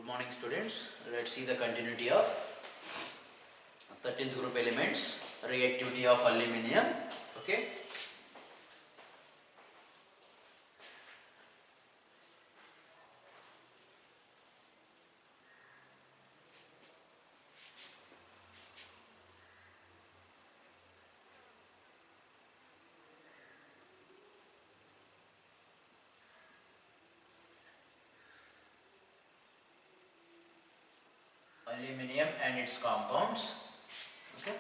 morning students. Let's see the continuity of 13th group elements, reactivity of aluminium. Okay. Aluminium and its compounds. Okay.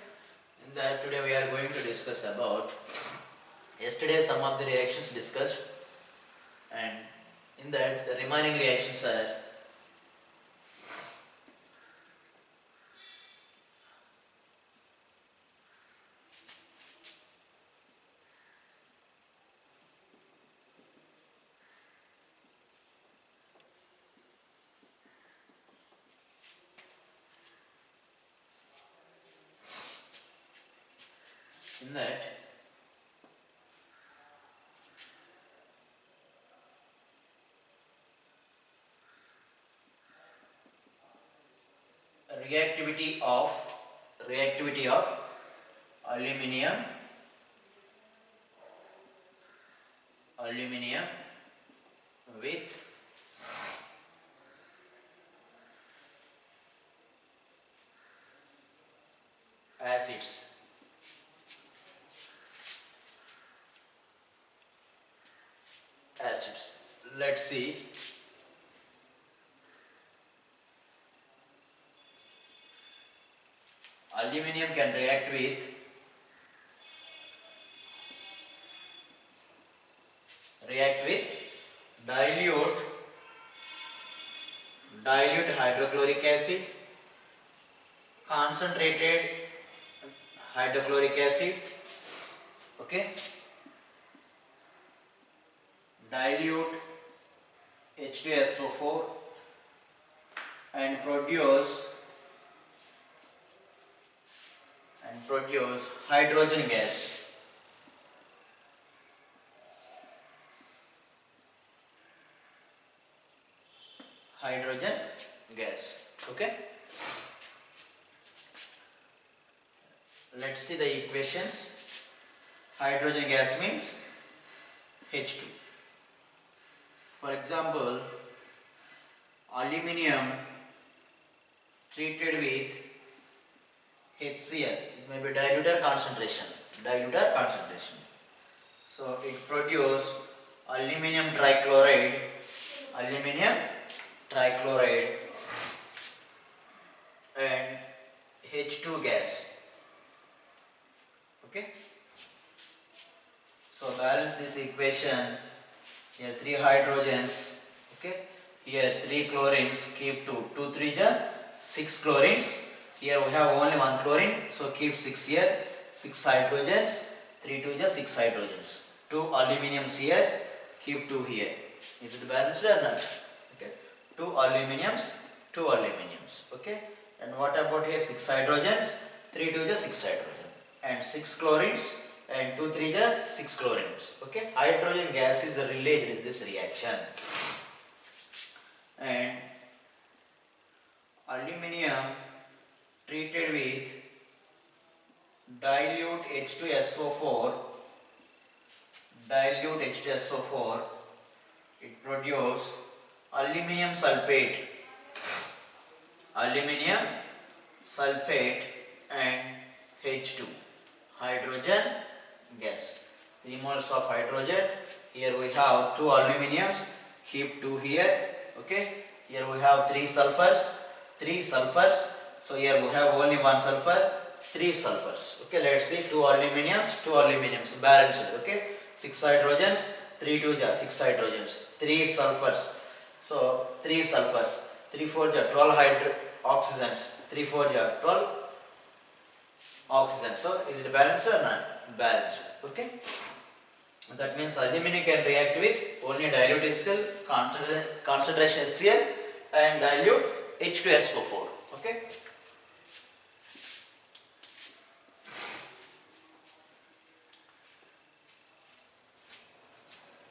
In that today we are going to discuss about yesterday some of the reactions discussed, and in that the remaining reactions are in that reactivity of aluminium with acids. Let's see. Aluminium can react with dilute hydrochloric acid, concentrated hydrochloric acid, okay, dilute H2SO4 and produce hydrogen gas. Okay. Let's see the equations. Hydrogen gas means H2. For example, aluminium treated with HCl, it may be diluter concentration. So it produces aluminium trichloride and H2 gas. Okay. So balance this equation. Here 3 hydrogens. Okay. Here 3 chlorines. Keep 2 3 6 chlorines. Here we have only 1 chlorine. So keep 6 here. 6 hydrogens. 3 2 6 hydrogens. 2 aluminiums here. Keep 2 here. Is it balanced or not? Okay. 2 aluminiums. Okay. And what about here 6 hydrogens? 3 2 6 hydrogen. And 6 chlorines. And 2 3 6 chlorines. Okay. Hydrogen gas is released in this reaction. And aluminium treated with dilute H2SO4, it produces aluminium sulfate and H2, hydrogen gas. 3 moles of hydrogen. Here we have 2 aluminiums. Keep 2 here. Okay. Here we have 3 sulfurs. So here we have only 1 sulfur. 3 sulfurs. Okay. Let's see. 2 aluminiums. Balanced. Okay. 6 hydrogens. 3 2 6 hydrogens. 3 sulfurs. So 3 sulfurs. 3 4 12 oxygens. 3 4 12 oxygen. So is it balanced or not? Balanced. Okay. That means aluminium can react with only dilute HCl, concentration HCl, and dilute H2SO4. Okay.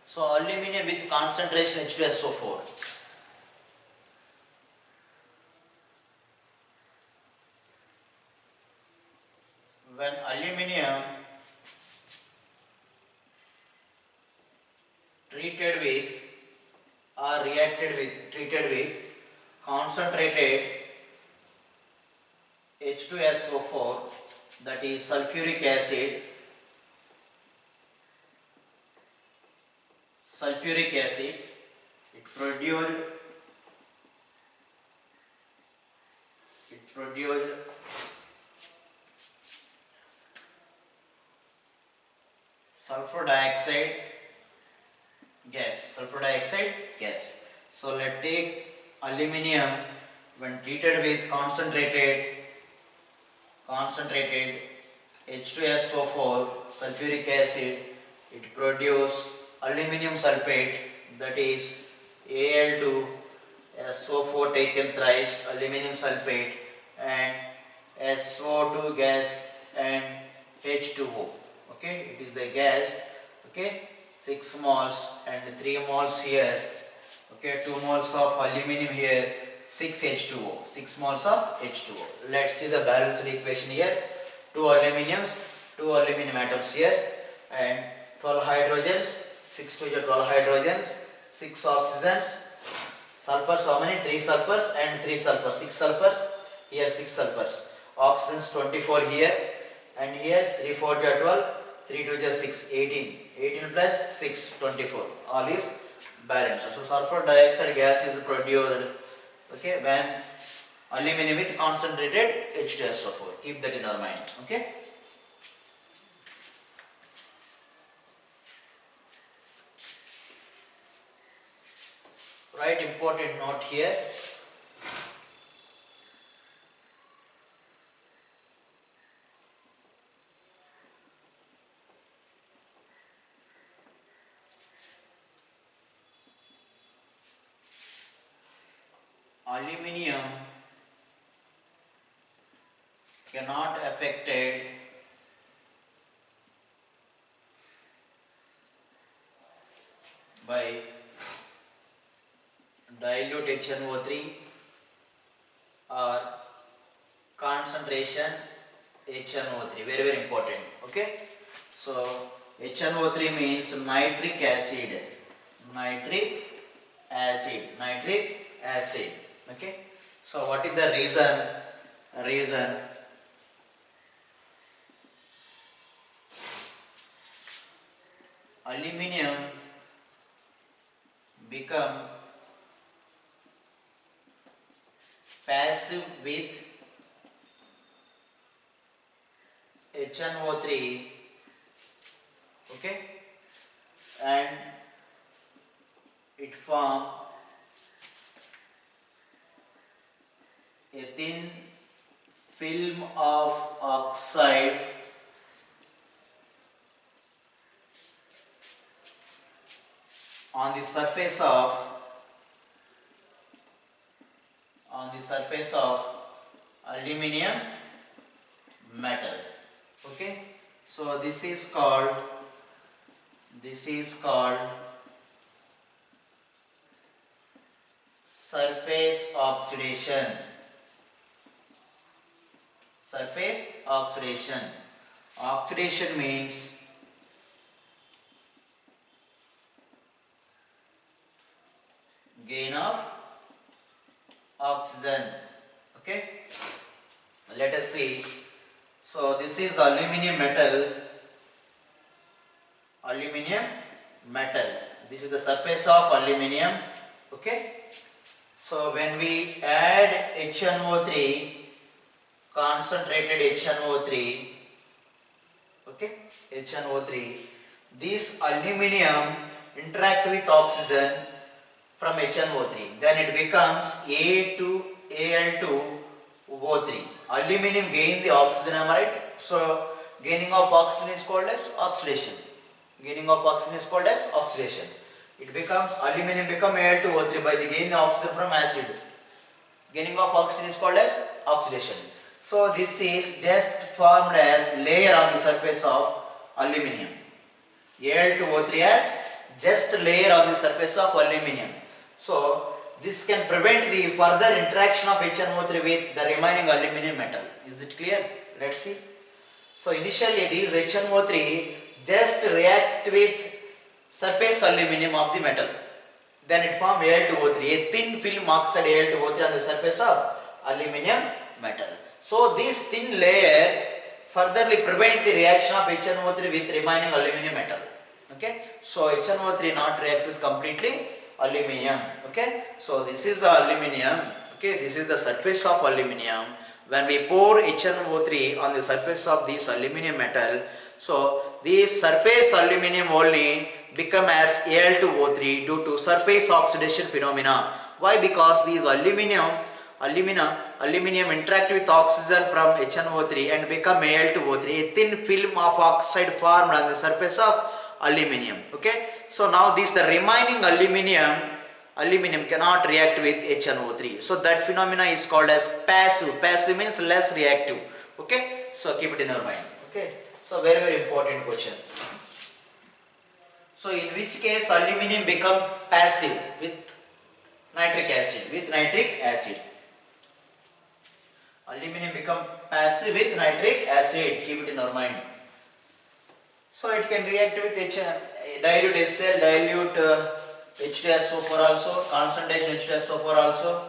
So aluminium with concentration H2SO4. when aluminum treated with or treated with concentrated H2SO4, that is sulfuric acid, it produced sulfur dioxide gas. So let's take aluminum when treated with concentrated H2SO4 sulfuric acid, it produces aluminum sulfate, that is Al2SO4 taken thrice aluminum sulfate and SO2 gas and H2O. Okay, it is a gas. Okay, 6 moles and 3 moles here. Okay, 2 moles of aluminum here, 6 H2O, 6 moles of H2O. Let's see the balanced equation here. 2 aluminiums, 2 aluminum atoms here, and 12 hydrogens, 6 to 12 hydrogens, 6 oxygens, sulfurs, how many? 3 sulfurs and 3 sulfurs, 6 sulfurs, here 6 sulfurs, oxygens 24 here, and here 3 4 12, 3 2 6, 18, 18 plus 6, 24, all is balanced. So sulfur dioxide gas is produced, okay, when aluminum with concentrated H2SO4. Keep that in our mind. Okay. Write important note here. Aluminium cannot affected by dilute HNO3 or concentration HNO3. Very, very important. Okay. So HNO3 means nitric acid. Okay. So what is the reason? Aluminum become passive with HNO3, okay, and it form a thin film of oxide on the surface of aluminum metal. Okay, so this is called surface oxidation. Oxidation means gain of oxygen. Okay, let us see. So this is the aluminum metal. This is the surface of aluminum. Okay, so when we add HNO3, concentrated HNO3, okay, this aluminum interact with oxygen from HNO3, then it becomes Al2O3. Aluminum gain the oxygen, am I right? So gaining of oxygen is called as oxidation. It becomes aluminum become Al2O3 by the gain of oxygen from acid. Gaining of oxygen is called as oxidation. So this is just formed as layer on the surface of aluminum. Al2O3 as just layer on the surface of aluminum. So this can prevent the further interaction of HNO3 with the remaining aluminum metal. Is it clear? Let's see. So initially these HNO3 just react with surface aluminum of the metal. Then it form Al2O3, a thin film oxide Al2O3 on the surface of aluminum metal. So this thin layer furtherly prevent the reaction of HNO3 with remaining aluminum metal. Okay, so HNO3 not react with completely aluminum. Okay, so this is the aluminum. Okay, this is the surface of aluminum. When we pour HNO3 on the surface of this aluminum metal, so this surface aluminum only become as Al2O3 due to surface oxidation phenomena. Why? Because these aluminum interact with oxygen from HNO3 and become Al2O3, a thin film of oxide formed on the surface of aluminum. Okay, so now this the remaining aluminum cannot react with HNO3, so that phenomena is called as passive. Passive means less reactive. Okay, so keep it in your mind. Okay, so very important question. So in which case aluminum become passive with nitric acid? Aluminum become passive with nitric acid. Keep it in our mind. So it can react with dilute HCl, dilute H2SO4 also, concentration H2SO4 also.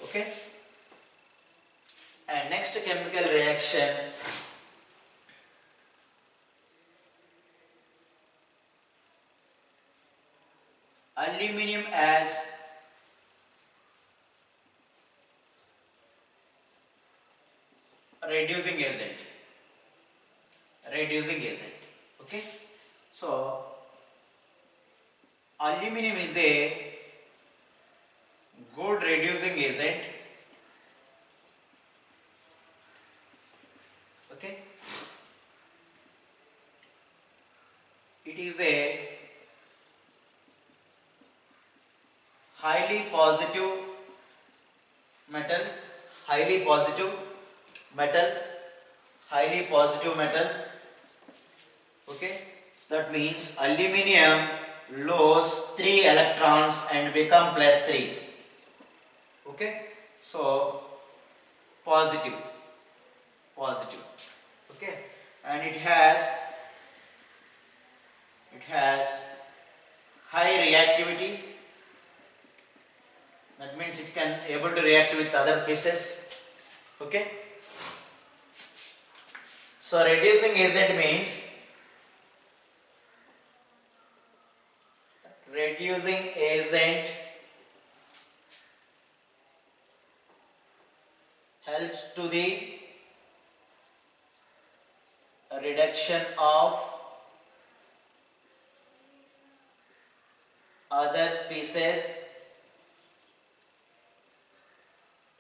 Okay. And next chemical reaction, aluminum as reducing agent. Okay, so aluminum is a good reducing agent. Okay, it is a highly positive metal. Okay, so that means aluminum lose 3 electrons and become +3. Okay, so positive. Okay, and it has high reactivity. That means it can able to react with other species. Okay, so reducing agent means helps to the reduction of other species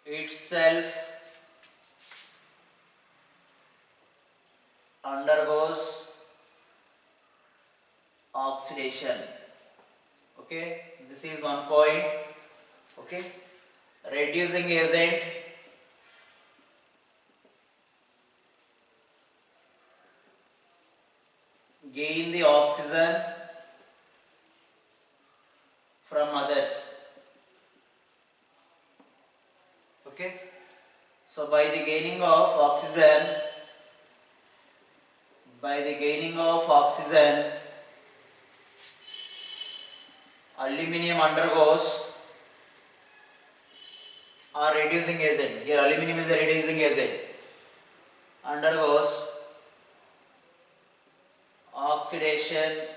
itself undergoes oxidation. Okay, this is one point. Okay, reducing agent gain the oxygen from others. Okay, so by the gaining of oxygen, aluminum undergoes, or reducing agent, here aluminum is a reducing agent, undergoes oxidation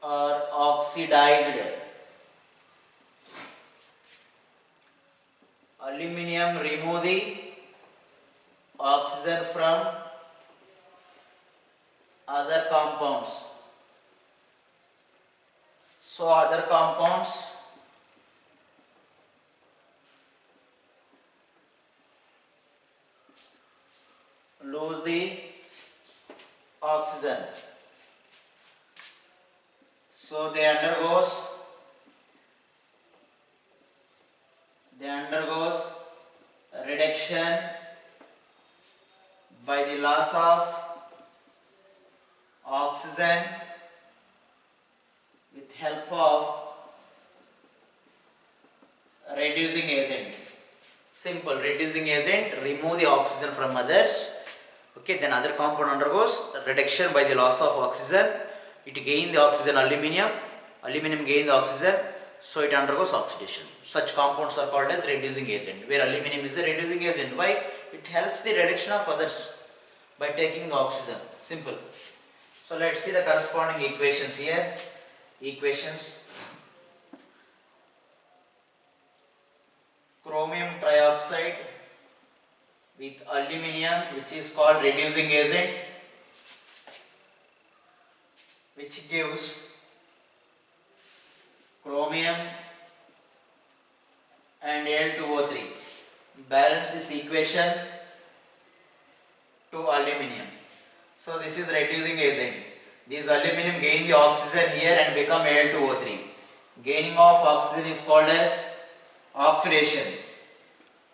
or oxidized. Aluminum remove the oxygen from other compounds. So other compounds lose the oxygen. So they undergoes reduction by the loss of oxygen with help of reducing agent. Simple, reducing agent remove the oxygen from others Okay, then other compound undergoes reduction by the loss of oxygen. It gains the oxygen, aluminum gains the oxygen, so it undergoes oxidation. Such compounds are called as reducing agent, where aluminum is a reducing agent. Why? It helps the reduction of others by taking the oxygen. Simple. So let's see the corresponding equations here. Equations. Chromium trioxide with aluminum, which is called reducing agent, which gives chromium and Al2O3. Balance this equation to aluminum. So this is reducing agent. This aluminum gain the oxygen here and become Al2O3. Gaining of oxygen is called as oxidation.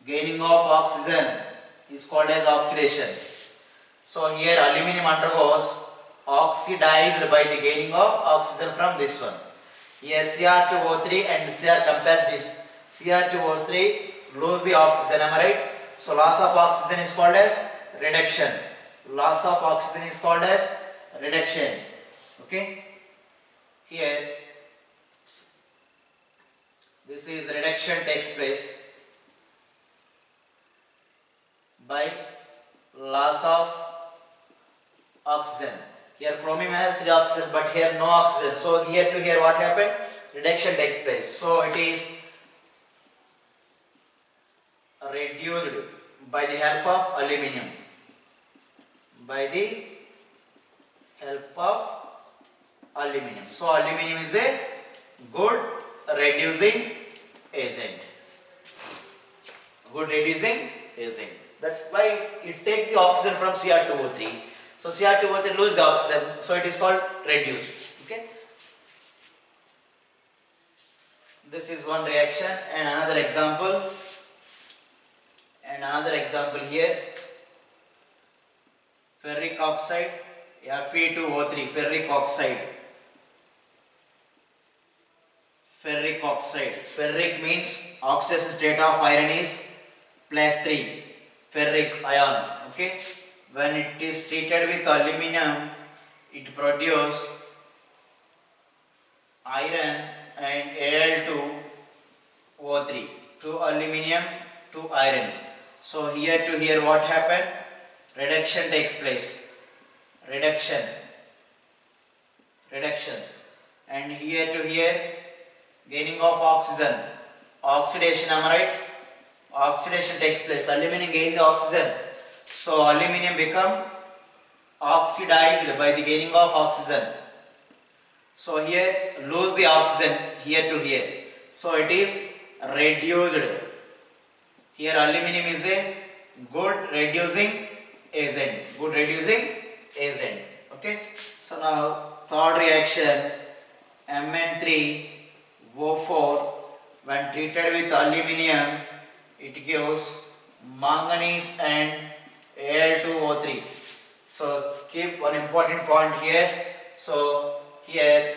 Gaining of oxygen is called as oxidation. So here aluminum undergoes oxidized by the gaining of oxygen from this one. Here Cr2O3 and Cr, compare this. Cr2O3 lose the oxygen, am I right? So loss of oxygen is called as reduction. Loss of oxygen is called as reduction. Okay. Here this is reduction takes place by loss of oxygen. Here chromium has 3 oxygen, but here no oxygen. So here to here what happened? Reduction takes place. So it is reduced by the help of aluminum. By the help of aluminum. So aluminum is a good reducing agent. Good reducing agent. That's why it takes the oxygen from Cr2O3. So Cr2O3 lose the oxygen, so it is called reduced. Okay. This is one reaction, and another example. And another example here. Ferric oxide, Fe2O3, ferric oxide. Ferric oxide. Ferric means oxidation state of iron is +3. Ferric ion. Okay. When it is treated with aluminum, it produces iron and Al2O3. 2 aluminum, 2 iron. So here to here what happened? Reduction takes place. Reduction. And here to here gaining of oxygen. Oxidation, am I right? Oxidation takes place. Aluminum gain the oxygen. So aluminum become oxidized by the gaining of oxygen. So here lose the oxygen here to here. So it is reduced. Here aluminum is a good reducing agent. Good reducing agent. Okay. So now third reaction, Mn3O4, when treated with aluminum, it gives manganese and Al2O3. So keep one important point here. So here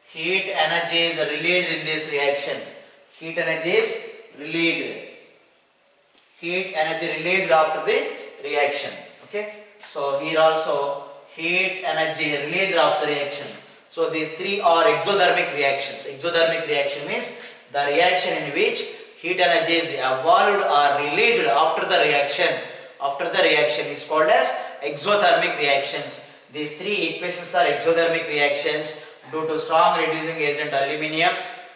heat energy is released in this reaction. Heat energy is released. Heat energy released after the reaction. Okay. So here also heat energy released after reaction. So these three are exothermic reactions. Exothermic reaction means the reaction in which heat energy is evolved or released after the reaction. After the reaction is called as exothermic reactions. These three equations are exothermic reactions due to strong reducing agent aluminum.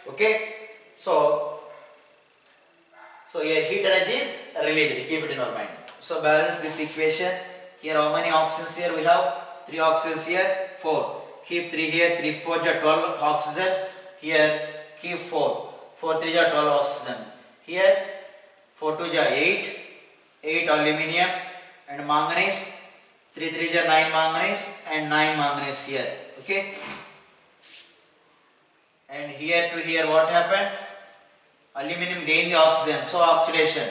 Okay. So here heat energy is released. Keep it in our mind. So balance this equation. Here how many oxygens here we have? 3 oxygens here, 4. Keep 3 here, 3 4 are 12 oxygens. Here keep 4. 4 3 are 12 oxygen. Here 4 2 are 8. 8 aluminum and manganese. 3 3 are 9 manganese and 9 manganese here. Okay. And here to here what happened? Aluminum gained the oxygen, so oxidation.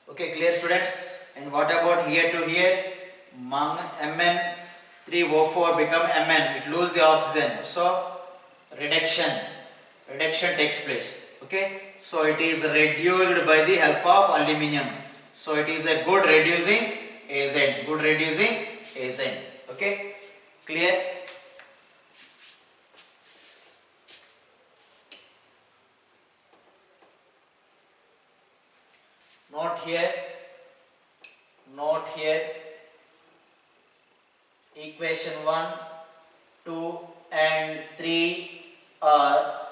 Okay, clear students? And what about here to here? Mn3O4 become Mn, it lose the oxygen, so reduction takes place. Okay, so it is reduced by the help of aluminum. So it is a good reducing agent. Good reducing agent. Okay, clear? Note here. Note here. Equation 1, 2 and 3 are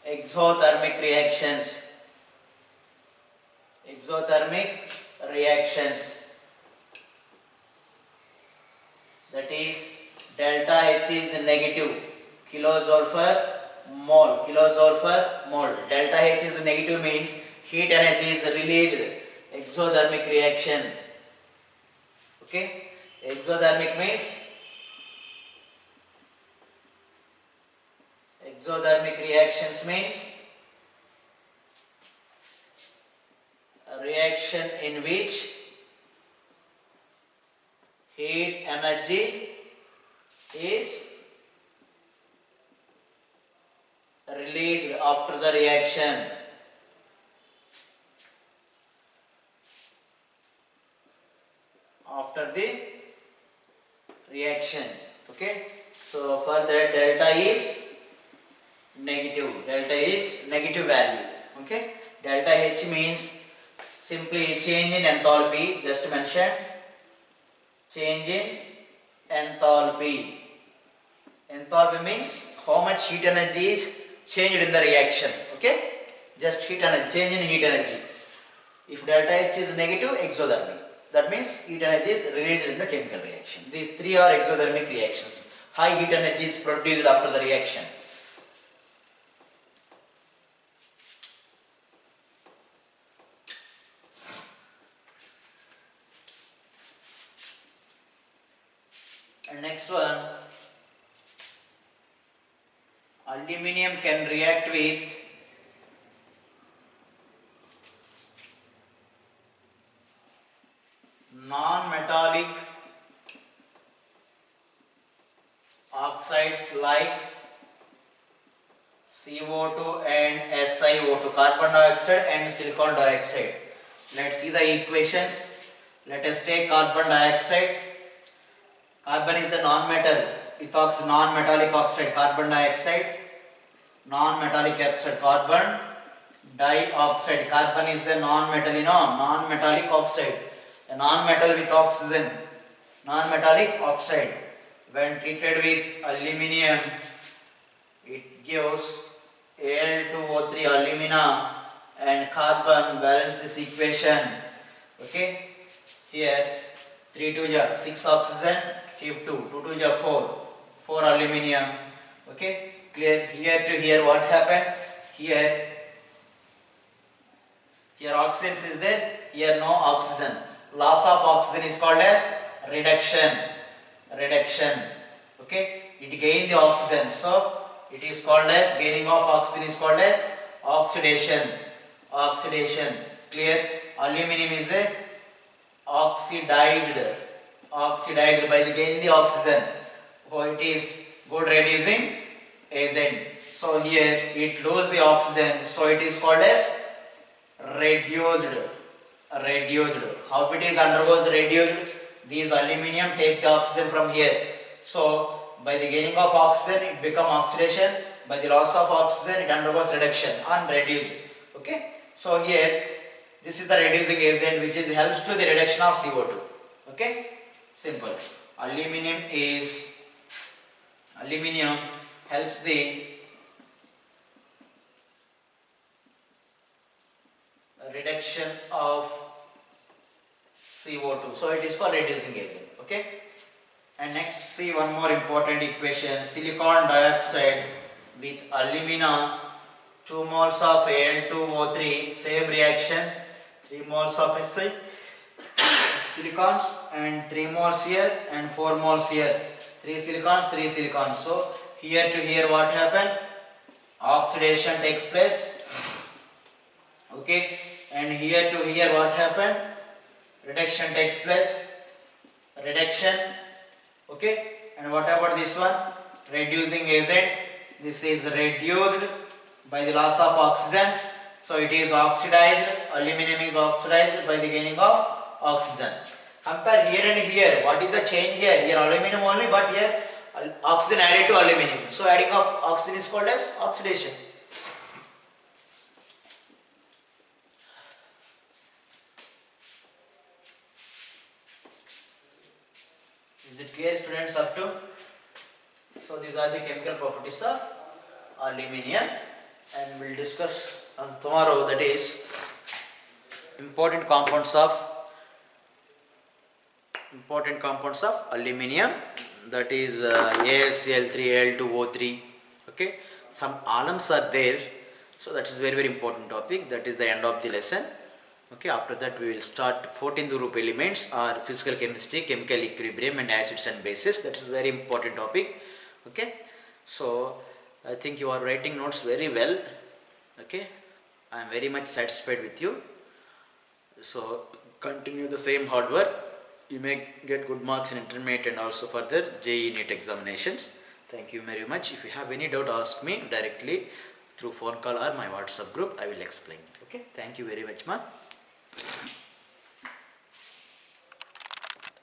exothermic reactions. Exothermic reactions. That is delta H is negative kilojoule per mole. Kilojoule per mole. Delta H is negative means heat energy is released. Exothermic reaction. Okay. Exothermic reactions means a reaction in which heat energy is released after the reaction. After the reaction. Okay. So for that delta is negative. Delta is negative value. Okay. Delta H means simply change in enthalpy. Just mention change in enthalpy. Enthalpy means how much heat energy is changed in the reaction. Okay. Just heat energy. Change in heat energy. If delta H is negative, exothermic. That means heat energy is released in the chemical reaction. These three are exothermic reactions. High heat energy is produced after the reaction. And next one, aluminium can react with non-metallic oxides like CO2 and SiO2, carbon dioxide and silicon dioxide. Let's see the equations. Let us take carbon dioxide. Carbon is a non-metal. It talks non-metallic oxide, carbon dioxide. Non-metallic oxide, carbon dioxide. Carbon is a non-metal, non-metallic oxide. A non-metal with oxygen. Non-metallic oxide. When treated with aluminium, it gives Al2O3 alumina and carbon. Balance this equation. Okay. Here 3 2 are 6 oxygen, keep 2, 2 2 are 4, 4 aluminium. Okay. Clear? Here to here what happened? Here oxygen is there, here no oxygen. Loss of oxygen is called as reduction. Okay. It gained the oxygen, so it is called as gaining of oxygen is called as oxidation. Clear? Aluminium is a oxidized by the gaining the oxygen. So it is good reducing agent. So here it loses the oxygen, so it is called as reduced. How it is undergoes reduced? These aluminium take the oxygen from here. So by the gaining of oxygen it becomes oxidation. By the loss of oxygen it undergoes reduction and reduced. Okay. So here this is the reducing agent which is helps to the reduction of CO2. Okay. Simple. Aluminium helps the reduction of CO2. So it is called reducing agent. Okay. And next see one more important equation. Silicon dioxide with alumina, 2 moles of Al2O3, same reaction, 3 moles of Si, silicons, and 3 moles here and 4 moles here. 3 silicons, 3 silicons. So here to here what happened? Oxidation takes place. Okay. And here to here what happened? Reduction takes place. Reduction. Okay. And what about this one? Reducing agent. This is reduced by the loss of oxygen. So it is oxidized, aluminum is oxidized by the gaining of oxygen. Compare here and here. What is the change here? Here aluminum only, but here oxygen added to aluminum. So adding of oxygen is called as oxidation. Is it clear, students, up to? So these are the chemical properties of aluminium, and we'll discuss on tomorrow, that is important compounds of aluminium, that is AlCl3, Al2O3. Okay, some alums are there, so that is very important topic. That is the end of the lesson. Okay, after that we will start 14th group elements or physical chemistry, chemical equilibrium and acids and bases. That is very important topic. Okay, so I think you are writing notes very well. Okay, I am very much satisfied with you. So continue the same hard work. You may get good marks in intermediate and also further JEE NEET examinations. Thank you very much. If you have any doubt, ask me directly through phone call or my WhatsApp group. I will explain. Okay, thank you very much, ma.